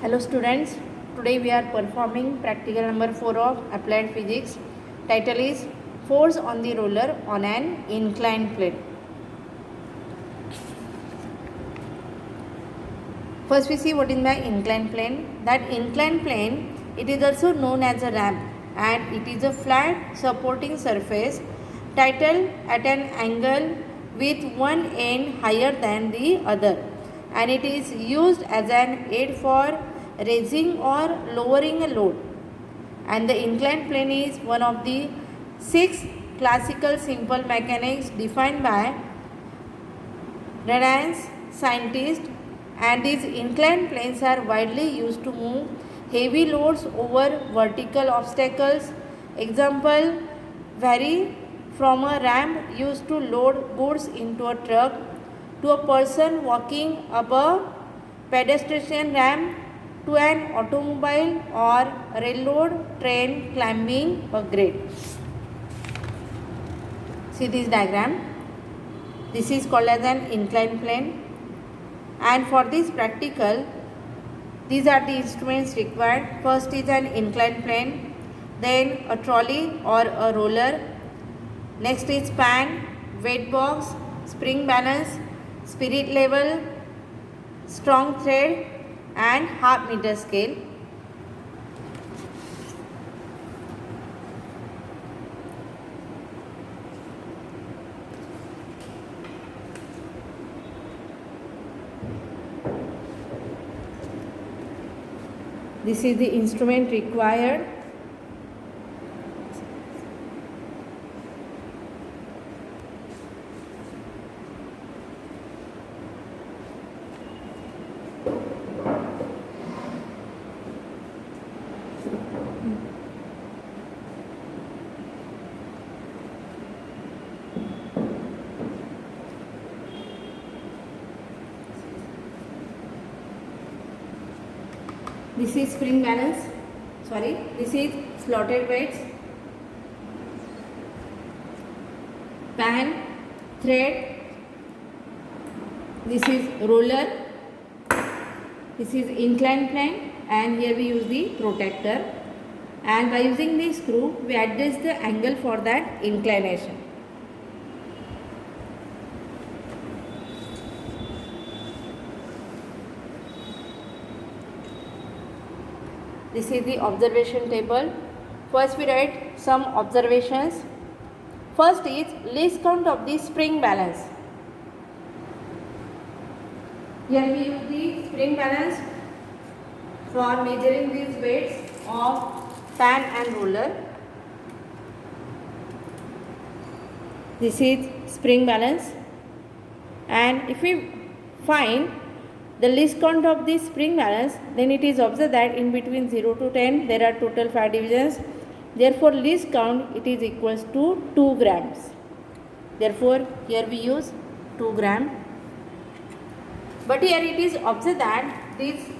Hello students, today we are performing practical number 4 of applied physics. Title is Force on the roller on an inclined plane. First we see what is the inclined plane. That inclined plane, it is also known as a ramp and it is a flat supporting surface titled at an angle with one end higher than the other, and it is used as an aid for raising or lowering a load. And the inclined plane is one of the 6 classical simple mechanics defined by Renaissance scientists, and these inclined planes are widely used to move heavy loads over vertical obstacles. Example vary from a ramp used to load goods into a truck to a person walking up a pedestrian ramp to an automobile or railroad train climbing a grade. See this diagram. This is called as an inclined plane, and for this practical these are the instruments required. First is an inclined plane, then a trolley or a roller, next is pan, weight box, spring balance, spirit level, strong thread and half meter scale. This is the instrument required. This is spring balance, this is slotted weights, pan, thread, this is roller, this is inclined plane, and here we use the protector, and by using the screw we adjust the angle for that inclination. This is the observation table. First we write some observations. First is least count of the spring balance. Here we use the spring balance for measuring these weights of pan and roller. This is spring balance, and if we find the least count of the spring balance, then it is observed that in between 0 to 10 there are total 5 divisions. Therefore least count it is equals to 2 grams. Therefore here we use 2 gram. But here it is observed that this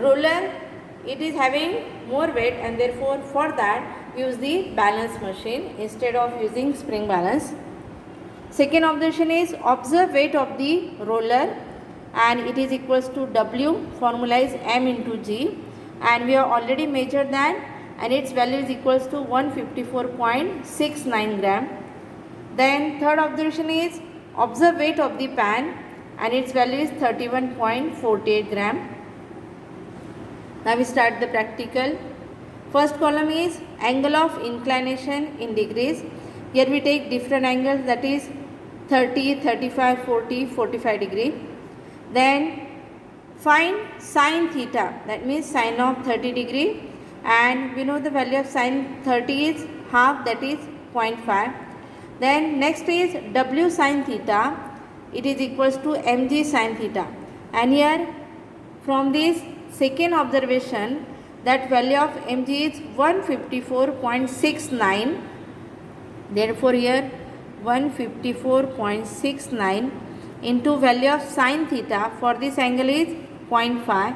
roller, it is having more weight, and therefore for that we use the balance machine instead of using spring balance. Second observation is observe weight of the roller, and it is equals to W, formula is M into G, and we have already measured that, and its value is equals to 154.69 gram. Then third observation is observe weight of the pan, and its value is 31.48 gram. Now we start the practical. First column is angle of inclination in degrees. Here we take different angles, that is 30, 35, 40, 45 degree. Then find sine theta, that means sine of 30 degree, and we know the value of sine 30 is half, that is 0.5. Then next is W sine theta, it is equals to mg sine theta, and here from this second observation that value of mg is 154.69. Therefore here 154.69 into value of sine theta for this angle is 0.5.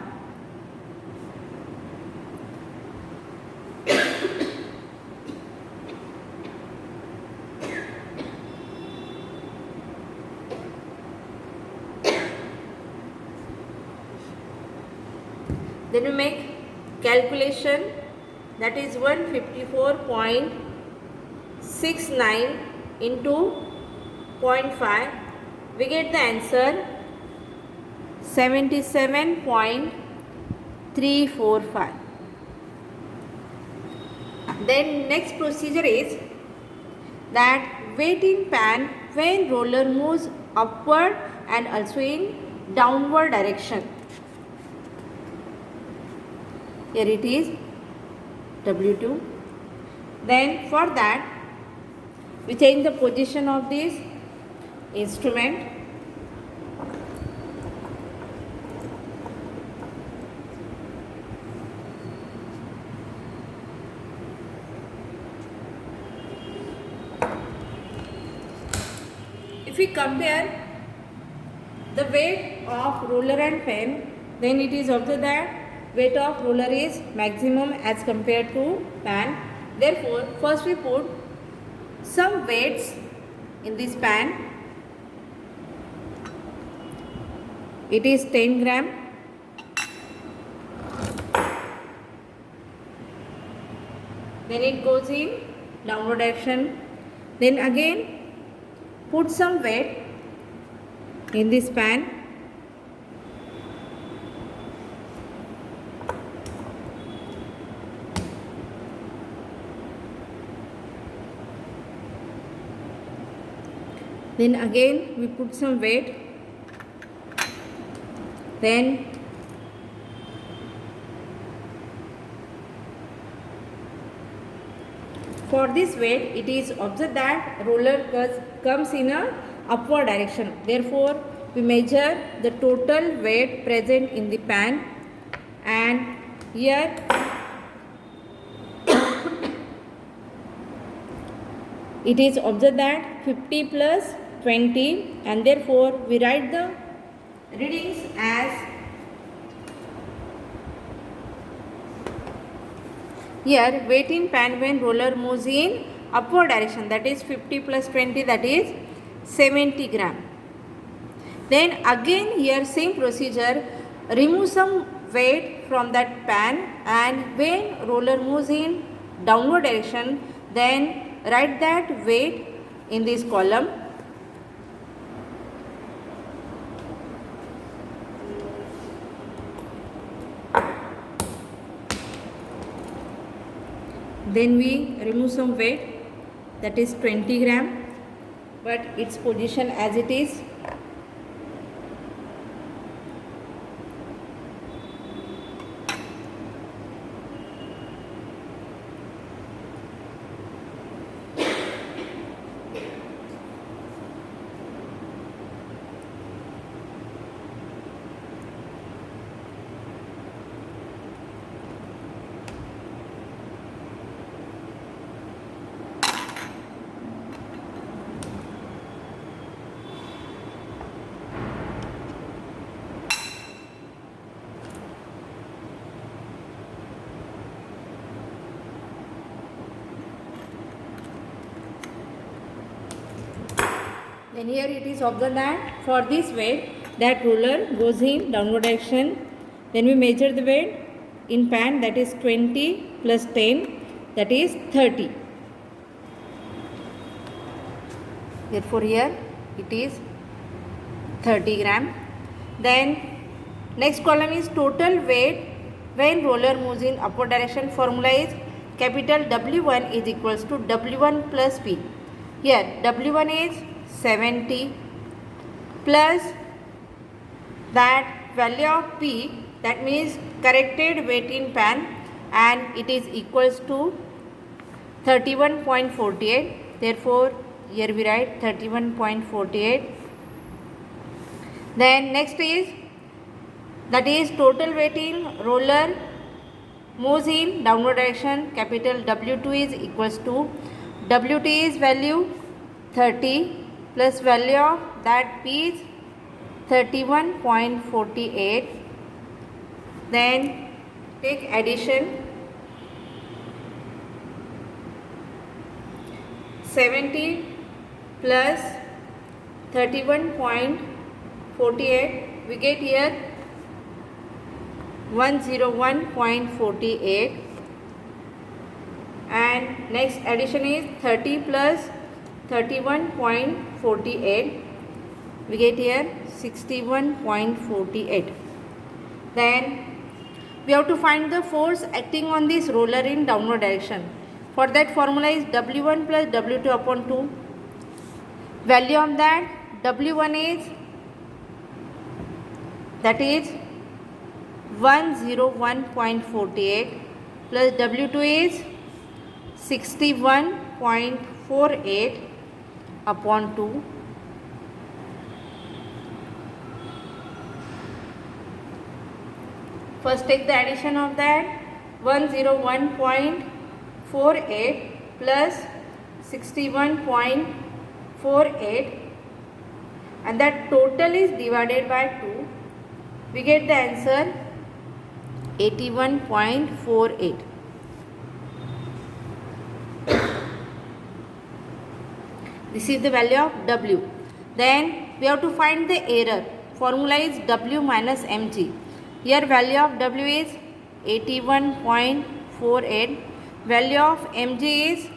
Then we make calculation, that is 154.69 into 0.5. We get the answer 77.345. Then next procedure is that weight in pan when roller moves upward and also in downward direction. Here it is W2. Then for that we change the position of this instrument. If we compare the weight of roller and pen, then it is observed that weight of roller is maximum as compared to pan. Therefore, first we put some weights in this pan. It is 10 gram. Then it goes in downward direction. Then again put some weight in this pan. Then again we put some weight. Then for this weight, it is observed that roller comes in a upward direction. Therefore, we measure the total weight present in the pan, and here it is observed that 50 plus 20, and therefore we write the readings as here weight in pan when roller moves in upward direction, that is 50 plus 20, that is 70 gram. Then again here same procedure, remove some weight from that pan, and when roller moves in downward direction, then write that weight in this column. Then we remove some weight, that is 20 gram, but its position as it is. Then here it is observed that for this weight, that roller goes in downward direction. Then we measure the weight in pan, that is 20 plus 10, that is 30. Therefore here it is 30 gram. Then next column is total weight when roller moves in upward direction. Formula is capital W1 is equals to W1 plus P. Here W1 is 70 plus that value of P, that means corrected weight in pan, and it is equals to 31.48. Therefore here we write 31.48. Then next is, that is total weight in roller moves in downward direction. Capital W2 is equals to WT is value 30 plus value of that P is 31.48. Then take addition, 70 plus 31.48, we get here 101.48, and next addition is 30 plus 31.48, we get here 61.48. Then we have to find the force acting on this roller in downward direction. For that, formula is W1 plus W2 upon 2. Value of that W1 is, that is 101.48 plus W2 is 61.48 upon 2. First take the addition of that 101.48 plus 61.48, and that total is divided by 2. We get the answer 81.48. This is the value of W. Then we have to find the error. Formula is W minus mg. Here value of W is 81.48. Value of mg is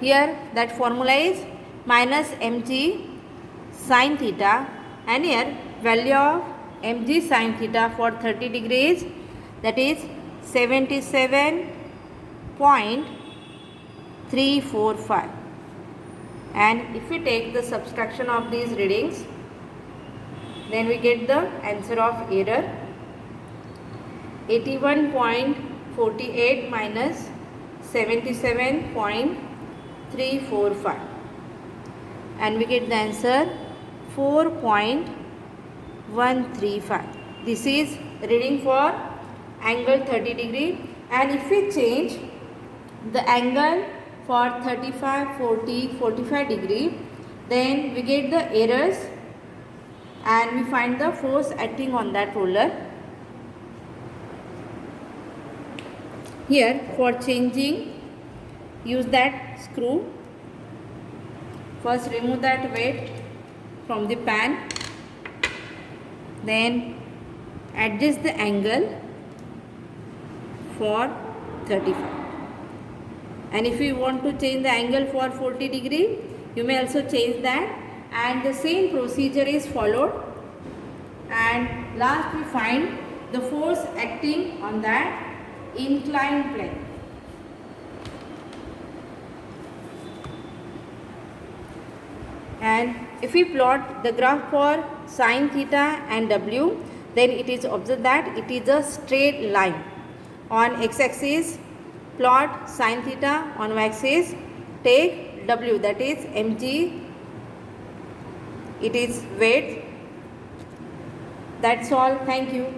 here that formula is minus mg sin theta, and here value of mg sin theta for 30 degrees, that is 77.345. And if we take the subtraction of these readings, then we get the answer of error 81.48 minus 77.345, and we get the answer 4.135. This is reading for angle 30 degree, and if we change the angle for 35, 40, 45 degree, then we get the errors and we find the force acting on that roller. Here for changing, use that screw. First remove that weight from the pan, then adjust the angle for 35. And if you want to change the angle for 40 degree, you may also change that, and the same procedure is followed. And last we find the force acting on that inclined plane. And if we plot the graph for sin theta and W, then it is observed that it is a straight line. On x-axis plot sin theta, on y-axis take W, that is mg, it is weight. That's all. Thank you.